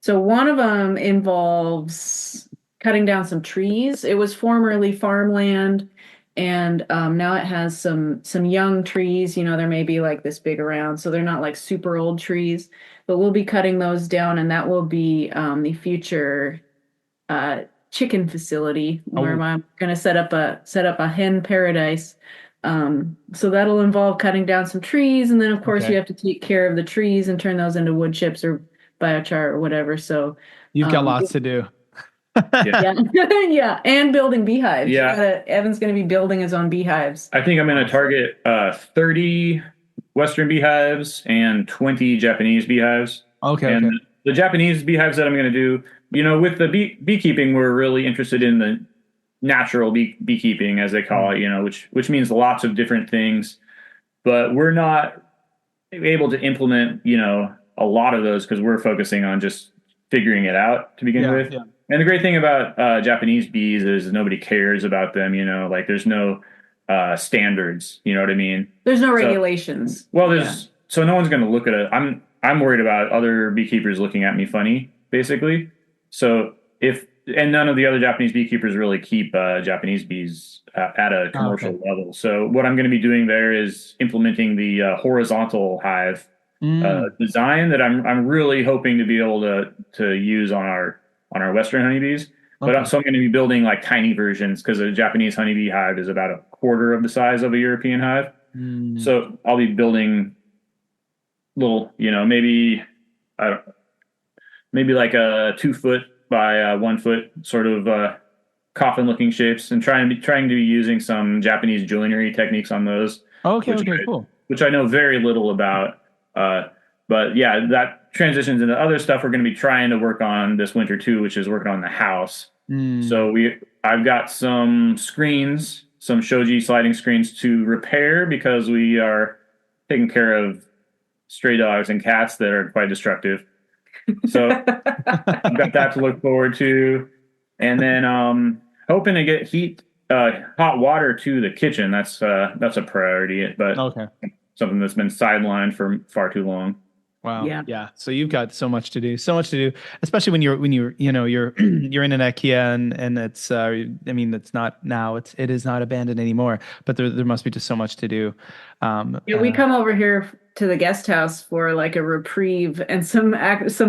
So one of them involves cutting down some trees. It was formerly farmland, and now it has some young trees. There may be like this big around, so they're not like super old trees. But we'll be cutting those down, and that will be the future chicken facility where I'm going to set up a hen paradise. So that'll involve cutting down some trees, and then of course you have to take care of the trees and turn those into wood chips or biochar or whatever. So you've got lots to do. Yeah, and building beehives. Yeah, Evan's going to be building his own beehives. I think I'm going to target 30 Western beehives and 20 Japanese beehives. Okay. And the Japanese beehives that I'm going to do, with the beekeeping, we're really interested in the natural beekeeping, as they call it, which means lots of different things. But we're not able to implement, a lot of those because we're focusing on just figuring it out to begin with. Yeah. And the great thing about Japanese bees is nobody cares about them, like there's no standards, you know what I mean? There's no regulations. So no one's going to look at it. I'm worried about other beekeepers looking at me funny, basically. So and none of the other Japanese beekeepers really keep Japanese bees at a commercial level. So what I'm going to be doing there is implementing the horizontal hive design that I'm really hoping to be able to use on our Western honeybees. But so I'm going to be building like tiny versions because a Japanese honeybee hive is about a quarter of the size of a European hive. So I'll be building little, maybe I don't, maybe like a 2 foot by 1 foot sort of coffin looking shapes, and trying to be using some Japanese joinery techniques on those. Okay, cool. Which I know very little about. But yeah, that transitions into other stuff we're going to be trying to work on this winter too, which is working on the house. So I've got some screens, some shoji sliding screens to repair, because we are taking care of stray dogs and cats that are quite destructive. So I've got that to look forward to. And then hoping to get hot water to the kitchen. That's a priority, but something that's been sidelined for far too long. Wow. Yeah. So you've got so much to do, especially when you're you're in an akiya, and it's it's not now, it is not abandoned anymore, but there must be just so much to do. We come over here to the guest house for like a reprieve and some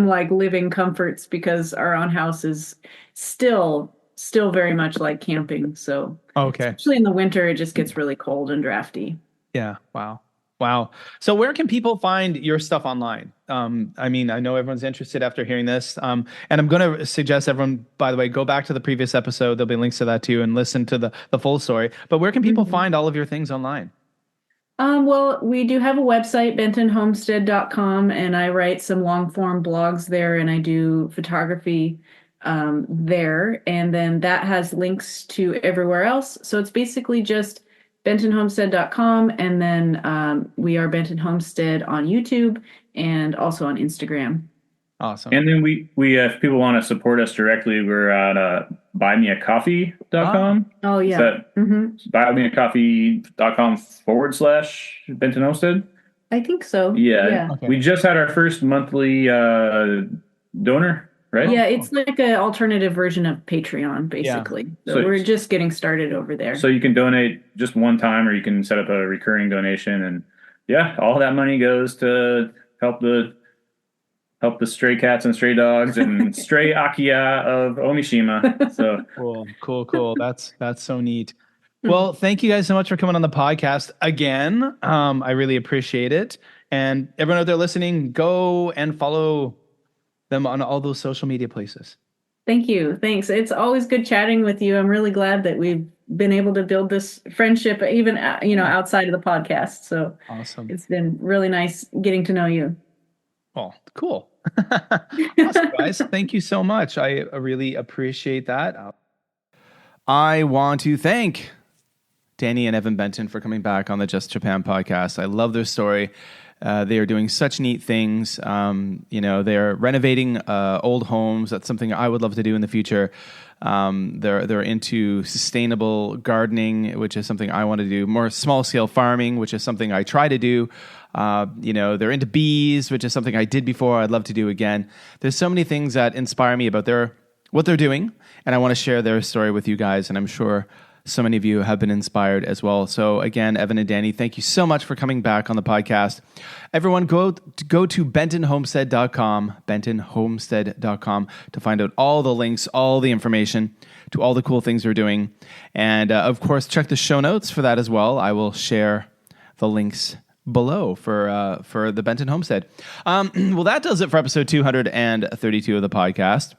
like living comforts, because our own house is still very much like camping. So especially in the winter, it just gets really cold and drafty. Yeah. Wow. So where can people find your stuff online? I know everyone's interested after hearing this. And I'm going to suggest everyone, by the way, go back to the previous episode. There'll be links to that too, and listen to the full story. But where can people find all of your things online? Well, we do have a website, bentonhomestead.com, and I write some long form blogs there, and I do photography there. And then that has links to everywhere else. So it's basically just bentonhomestead.com, and then we are Benton Homestead on YouTube and also on Instagram. Awesome. And then we if people want to support us directly, we're at buymeacoffee.com. Oh yeah. Is that buymeacoffee.com/ Benton Homestead? I think so. Yeah. Okay. We just had our first monthly donor, right? Yeah, it's like an alternative version of Patreon, basically. Yeah. So we're just getting started over there. So you can donate just one time, or you can set up a recurring donation, and all that money goes to help the stray cats and stray dogs and stray akiya of Omishima. So cool. That's so neat. Well, thank you guys so much for coming on the podcast again. I really appreciate it. And everyone out there listening, go and follow them on all those social media places. Thank you. Thanks. It's always good chatting with you. I'm really glad that we've been able to build this friendship, even outside of the podcast. So awesome. It's been really nice getting to know you. Oh, cool. Awesome, guys. Thank you so much. I really appreciate that. I want to thank Dani and Evan Benton for coming back on the Just Japan podcast. I love their story. They are doing such neat things. They're renovating old homes. That's something I would love to do in the future. They're into sustainable gardening, which is something I want to do. More small scale farming, which is something I try to do. They're into bees, which is something I did before. I'd love to do again. There's so many things that inspire me about what they're doing, and I want to share their story with you guys. And I'm sure so many of you have been inspired as well. So again, Evan and Dani, thank you so much for coming back on the podcast. Everyone, go to bentonhomestead.com, bentonhomestead.com, to find out all the links, all the information to all the cool things we're doing. And of course, check the show notes for that as well. I will share the links below for the Benton Homestead. Well, that does it for episode 232 of the podcast.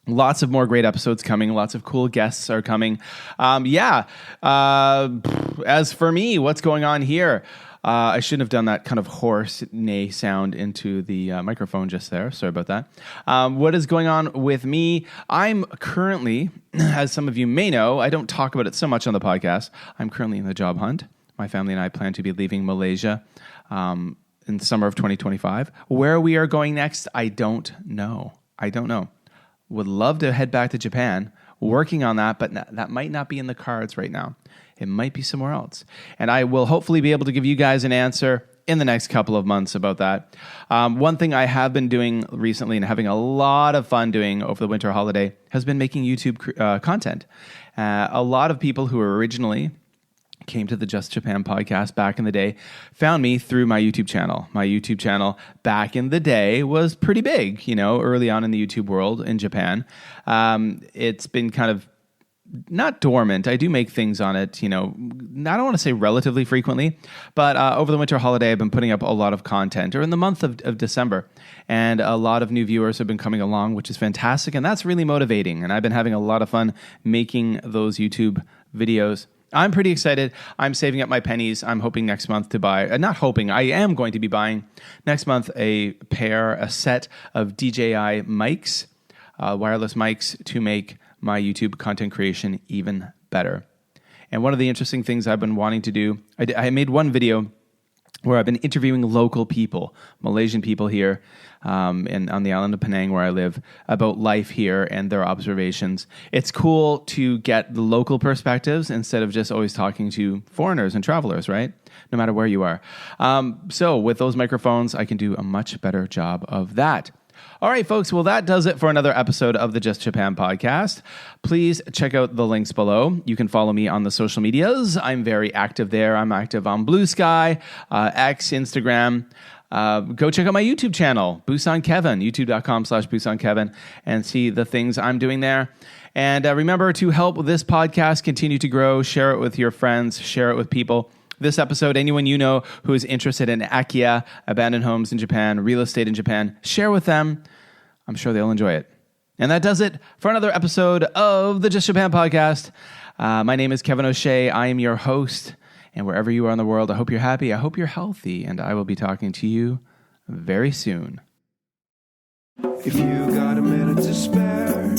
Lots of more great episodes coming. Lots of cool guests are coming. As for me, what's going on here? I shouldn't have done that kind of hoarse neigh sound into the microphone just there. Sorry about that. What is going on with me? I'm currently, as some of you may know, I don't talk about it so much on the podcast. I'm currently in the job hunt. My family and I plan to be leaving Malaysia in the summer of 2025. Where we are going next, I don't know. Would love to head back to Japan, working on that, but that might not be in the cards right now. It might be somewhere else. And I will hopefully be able to give you guys an answer in the next couple of months about that. One thing I have been doing recently and having a lot of fun doing over the winter holiday has been making YouTube content. A lot of people who originally came to the Just Japan podcast back in the day found me through my YouTube channel. My YouTube channel back in the day was pretty big, early on in the YouTube world in Japan. It's been kind of not dormant. I do make things on it, I don't want to say relatively frequently, but over the winter holiday, I've been putting up a lot of content, or in the month of December, and a lot of new viewers have been coming along, which is fantastic, and that's really motivating, and I've been having a lot of fun making those YouTube videos. I'm pretty excited. I'm saving up my pennies. I'm hoping next month to buy, I am going to be buying next month a set of DJI mics, wireless mics, to make my YouTube content creation even better. And one of the interesting things I've been wanting to do, I made one video where I've been interviewing local people, Malaysian people here on the island of Penang where I live, about life here and their observations. It's cool to get the local perspectives instead of just always talking to foreigners and travelers, right? No matter where you are. So with those microphones, I can do a much better job of that. All right, folks. Well, that does it for another episode of the Just Japan podcast. Please check out the links below. You can follow me on the social medias. I'm very active there. I'm active on Blue Sky, X, Instagram. Go check out my YouTube channel, Busan Kevin, youtube.com/Busan Kevin, and see the things I'm doing there. And remember to help this podcast continue to grow. Share it with your friends. Share it with people. This episode, anyone you know who is interested in akiya, abandoned homes in Japan, real estate in Japan, share with them. I'm sure they'll enjoy it. And that does it for another episode of the Just Japan podcast. My name is Kevin O'Shea. I am your host. And wherever you are in the world, I hope you're happy. I hope you're healthy. And I will be talking to you very soon. If you got a minute to spare,